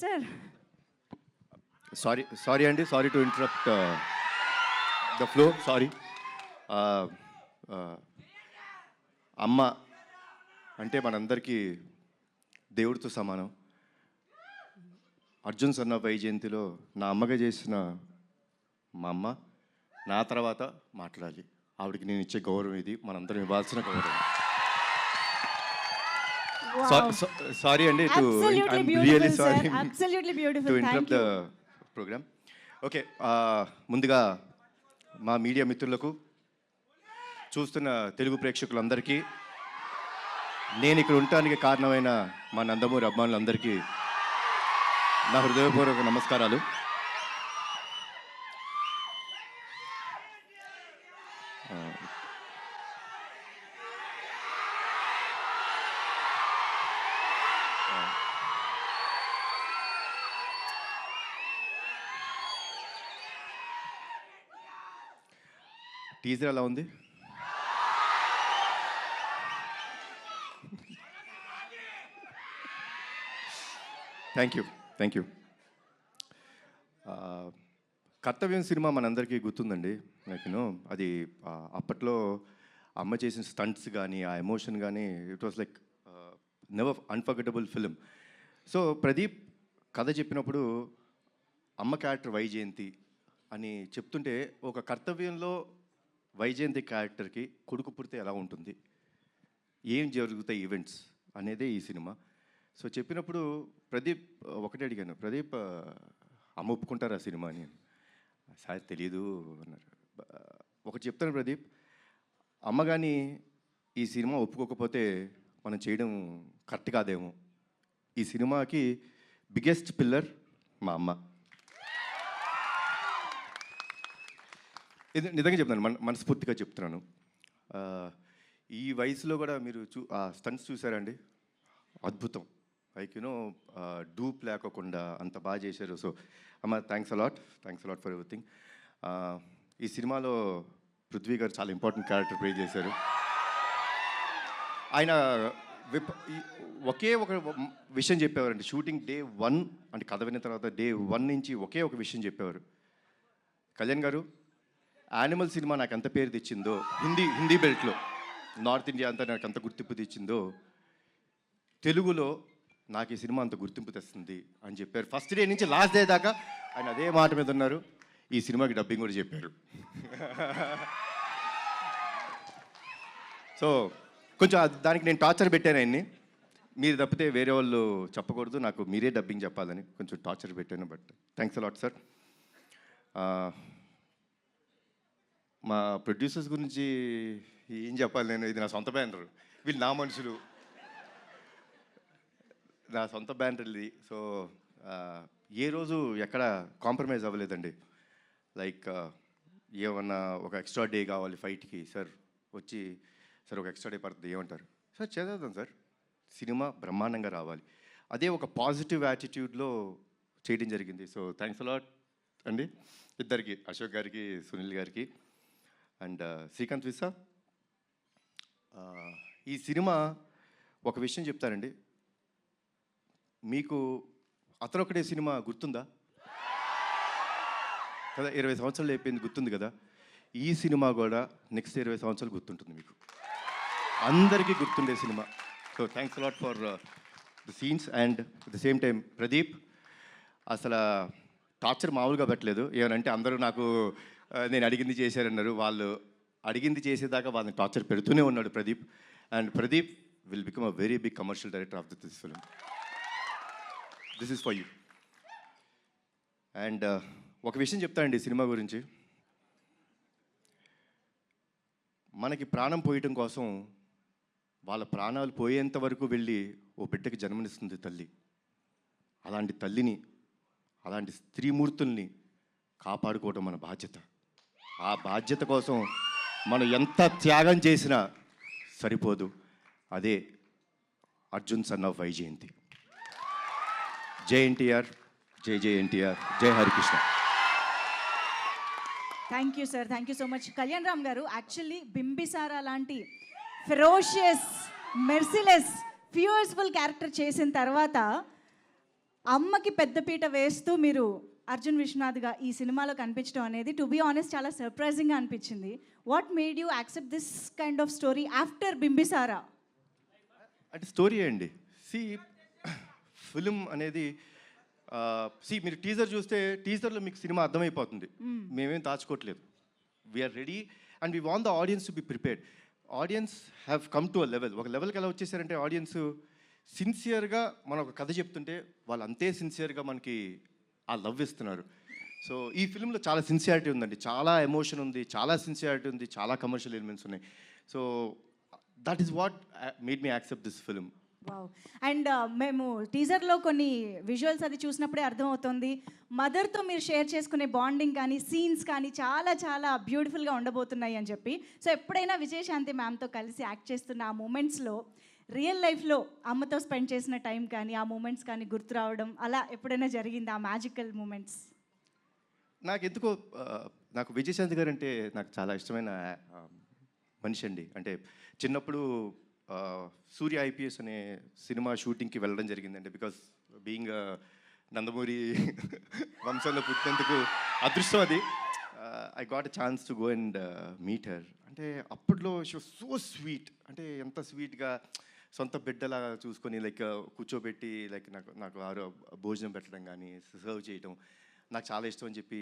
Sir sorry అండి, sorry to interrupt the flow. Sorry. అమ్మ అంటే మనందరికీ దేవుడితో సమానం. అర్జున్ సన్న వైజయంతిలో నా అమ్మగా చేసిన మా అమ్మ నా తర్వాత మాట్లాడాలి. ఆవిడకి నేను ఇచ్చే గౌరవం ఇది, మనందరం ఇవ్వాల్సిన గౌరవం. సారీ అండి, really sorry to interrupt the program. Okay, ముందుగా మా మీడియా మిత్రులకు, చూస్తున్న తెలుగు ప్రేక్షకులందరికీ, నేను ఇక్కడ ఉండటానికి కారణమైన మా నందమూరి అభిమానులందరికీ నా హృదయపూర్వక నమస్కారాలు. టీజర్ ఎలా ఉంది? Thank you. కర్తవ్యం సినిమా మనందరికీ గుర్తుందండి. నాకు అది అప్పట్లో అమ్మ చేసిన స్టంట్స్ కానీ, ఆ ఎమోషన్ కానీ, it was like never unforgettable film. So Pradeep కథ చెప్పినప్పుడు అమ్మ క్యారెక్టర్ వైజయంతి అని చెప్తుంటే, ఒక కర్తవ్యంలో వైజయంతి క్యారెక్టర్కి కొడుకు పుడితే ఎలా ఉంటుంది, ఏం జరుగుతాయి ఈవెంట్స్ అనేదే ఈ సినిమా. సో చెప్పినప్పుడు ప్రదీప్ ఒకటే అడిగాను, ప్రదీప్ అమ్మ ఒప్పుకుంటారా సినిమా అని. సార్ తెలీదు అన్నారు. ఒకటి చెప్తాను ప్రదీప్, అమ్మ కానీ ఈ సినిమా ఒప్పుకోకపోతే మనం చేయడం కరెక్ట్ కాదేమో. ఈ సినిమాకి బిగ్గెస్ట్ పిల్లర్ మా అమ్మ. ఇది నిజంగా చెప్తున్నాను, మనస్ఫూర్తిగా చెప్తున్నాను. ఈ వయసులో కూడా మీరు ఆ స్టంట్స్ చూసారండి, అద్భుతం. లైక్ డూప్ లేకోకుండా అంత బాగా చేశారు. సో అమ్మ, థ్యాంక్స్ అలాట్ ఫర్ ఎవ్రీథింగ్. ఈ సినిమాలో పృథ్వీ గారు చాలా ఇంపార్టెంట్ క్యారెక్టర్ ప్లే చేశారు. ఆయన ఒకే ఒక విషయం చెప్పేవారండి. షూటింగ్ డే 1 అంటే కథ విన్న తర్వాత డే 1 నుంచి ఒకే ఒక విషయం చెప్పేవారు, కళ్యాణ్ గారు, యానిమల్ సినిమా నాకు ఎంత పేరు తెచ్చిందో, హిందీ బెల్ట్లో నార్త్ ఇండియా అంతా నాకు అంత గుర్తింపు తెచ్చిందో, తెలుగులో నాకు ఈ సినిమా అంత గుర్తింపు తెస్తుంది అని చెప్పారు. ఫస్ట్ డే నుంచి లాస్ట్ డే దాకా ఆయన అదే మాట మీద ఉన్నారు. ఈ సినిమాకి డబ్బింగ్ కూడా చెప్పారు. సో కొంచెం దానికి నేను టార్చర్ పెట్టాను ఆయన్ని. మీరు తప్పితే వేరే వాళ్ళు చెప్పకూడదు, నాకు మీరే డబ్బింగ్ చెప్పాలని కొంచెం టార్చర్ పెట్టాను. But thanks a lot sir. మా ప్రొడ్యూసర్స్ గురించి ఏం చెప్పాలి నేను, ఇది నా సొంత బ్యానర్, వీళ్ళు నా మనుషులు, నా సొంత బ్యానర్ ఇది. సో ఏ రోజు ఎక్కడ కాంప్రమైజ్ అవ్వలేదండి. లైక్ ఏమన్నా ఒక ఎక్స్ట్రా డే కావాలి ఫైట్కి, సార్ వచ్చి సార్ ఒక ఎక్స్ట్రా డే పడుతుంది ఏమంటారు, సార్ చేద్దాం సార్, సినిమా బ్రహ్మాండంగా రావాలి. అదే ఒక పాజిటివ్ యాటిట్యూడ్లో చేయడం జరిగింది. సో థ్యాంక్స్ అలాట్ అండి ఇద్దరికి, అశోక్ గారికి, సునీల్ గారికి అండ్ శ్రీకాంత్ విసా. ఈ సినిమా ఒక విషయం చెప్తారండి, మీకు అతనొక్కడే సినిమా గుర్తుందా కదా, 20 సంవత్సరాలు అయిపోయింది, గుర్తుంది కదా. ఈ సినిమా కూడా నెక్స్ట్ 20 సంవత్సరాలు గుర్తుంటుంది మీకు, అందరికీ గుర్తుండే cinema. So thanks a lot for the scenes. And at the same time Pradeep అసలు టార్చర్ మామూలుగా పెట్టలేదు. ఏమనంటే అందరూ నాకు నేను అడిగింది చేశారన్నారు, వాళ్ళు అడిగింది చేసేదాకా వాళ్ళని టార్చర్ పెడుతూనే ఉన్నాడు Pradeep. And Pradeep will become a very big commercial director of this film. This is for you. And ఒక విషయం చెప్తానండి సినిమా గురించి, మనకి ప్రాణం పోయటం కోసం వాళ్ళ ప్రాణాలు పోయేంత వరకు వెళ్ళి ఓ బిడ్డకి జన్మనిస్తుంది తల్లి. అలాంటి తల్లిని, అలాంటి స్త్రీమూర్తుల్ని కాపాడుకోవడం మన బాధ్యత. ఆ బాధ్యత కోసం మనం ఎంత త్యాగం చేసినా సరిపోదు. అదే అర్జున్ సన్ ఆఫ్ వైజయంతి. జై ఎన్టీఆర్, జై ఎన్టీఆర్, జై Harikrishna. Thank you sir, thank you so much. Kalyan Ram గారు, యాక్చువల్లీ బింబిసారా లాంటి ఫెరోషియస్, మెర్సిలెస్, ఫ్యూయర్స్ఫుల్ క్యారెక్టర్ చేసిన తర్వాత అమ్మకి పెద్దపీట వేస్తూ మీరు అర్జున్ విశ్వనాథ్గా ఈ సినిమాలో కనిపించడం అనేది టు బీ ఆనెస్ట్ చాలా సర్ప్రైజింగ్గా అనిపించింది. What made you accept this kind of story after Bimbisara? అంటే స్టోరీ అండి. ఫిలిం అనేది మీరు టీజర్ చూస్తే టీజర్లో మీకు సినిమా అర్థమైపోతుంది. మేమేం దాచుకోవట్లేదు. We're ready and we want the audience to be prepared. Audience have come to a level. ఒక లెవెల్కి ఎలా వచ్చేసారంటే ఆడియన్స్ సిన్సియర్గా మనం ఒక కథ చెప్తుంటే వాళ్ళు అంతే సిన్సియర్గా మనకి ఆ లవ్ ఇస్తున్నారు. సో ఈ ఫిల్మ్లో చాలా సిన్సియారిటీ ఉందండి, చాలా ఎమోషన్ ఉంది, చాలా సిన్సియారిటీ ఉంది, చాలా కమర్షియల్ ఎలిమెంట్స్ ఉన్నాయి. So that is what made me accept this film. Wow. And మేము టీజర్లో కొన్ని విజువల్స్ అది చూసినప్పుడే అర్థమవుతుంది మదర్తో మీరు షేర్ చేసుకునే బాండింగ్ కానీ సీన్స్ కానీ చాలా చాలా బ్యూటిఫుల్గా ఉండబోతున్నాయి అని చెప్పి. సో ఎప్పుడైనా విజయశాంతి మ్యామ్తో కలిసి యాక్ట్ చేస్తున్న ఆ మూమెంట్స్లో రియల్ లైఫ్లో అమ్మతో స్పెండ్ చేసిన టైం కానీ ఆ మూమెంట్స్ కానీ గుర్తు రావడం అలా ఎప్పుడైనా జరిగింది ఆ మ్యాజికల్ మూమెంట్స్? నాకు ఎందుకో నాకు విజయశాంతి గారు అంటే నాకు చాలా ఇష్టమైన మనిషి అండి. అంటే చిన్నప్పుడు సూర్య ఐపీఎస్ అనే సినిమా షూటింగ్కి వెళ్ళడం జరిగిందండి. బికాస్ బీయింగ్ నందమూరి వంశంలో పుట్టినందుకు అదృష్టం అది. I got a chance to go and meet her. అంటే అప్పట్లో షీ వాజ్ సో స్వీట్. అంటే ఎంత స్వీట్గా సొంత బిడ్డలా చూసుకొని లైక్ కూర్చోబెట్టి లైక్ నాకు భోజనం పెట్టడం కానీ సర్వ్ చేయడం నాకు చాలా ఇష్టం అని చెప్పి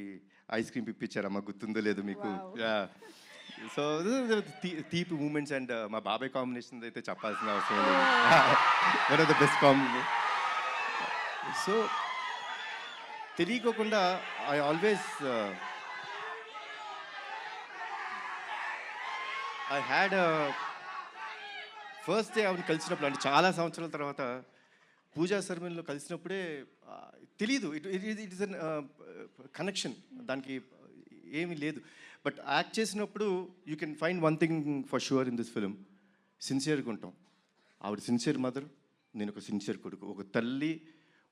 ఐస్ క్రీమ్ పిప్పించారమ్మా, గుర్తుందో లేదు మీకు? సో తీపి మూమెంట్స్. అండ్ మా బాబాయ్ కాంబినేషన్ అయితే చెప్పాల్సిన అవసరం లేదు. One of the best combination. So తెలియకోకుండా I always I had first day ఆవిడ కలిసినప్పుడు, అంటే చాలా సంవత్సరాల తర్వాత పూజా సెరమనీలో కలిసినప్పుడే తెలీదు ఇట్ ఇస్ అన్ కనెక్షన్, దానికి ఏమీ లేదు. బట్ యాక్ట్ చేసినప్పుడు you can find one thing for sure in this film, సిన్సియర్గా ఉంటాం. ఆవిడ సిన్సియర్ మదర్, నేను ఒక సిన్సియర్ కొడుకు. ఒక తల్లి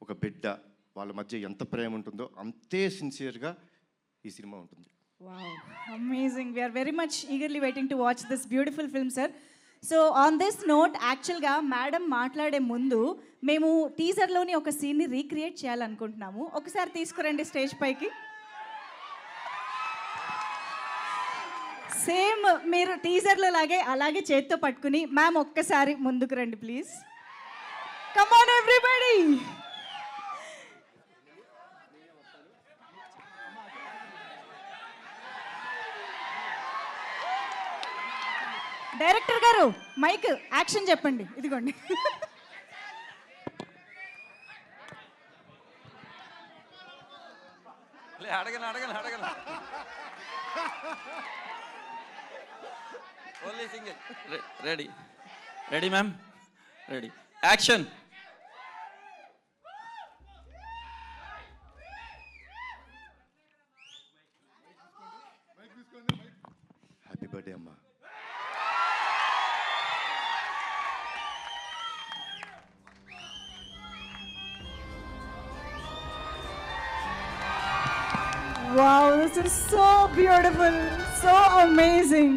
ఒక బిడ్డ వాళ్ళ మధ్య ఎంత ప్రేమ ఉంటుందో అంతే సిన్సియర్గా ఈ సినిమా ఉంటుంది. Wow, amazing. We are very much eagerly waiting to watch this beautiful film, sir. So on this note, యాక్చువల్గా మేడం మాట్లాడే ముందు మేము టీజర్లోని ఒక సీన్ని రీక్రియేట్ చేయాలనుకుంటున్నాము. ఒకసారి తీసుకురండి స్టేజ్ పైకి. సేమ్ మీరు టీజర్లో లాగే అలాగే చేత్తో పట్టుకుని మ్యామ్ ఒక్కసారి ముందుకు రండి please. Come on everybody. Director గారు మైక్ యాక్షన్ చెప్పండి. ఇదిగోండి. అడగను only single. Ready ma'am, ready, action. Happy birthday అమ్మా. Wow, this is so beautiful, so amazing.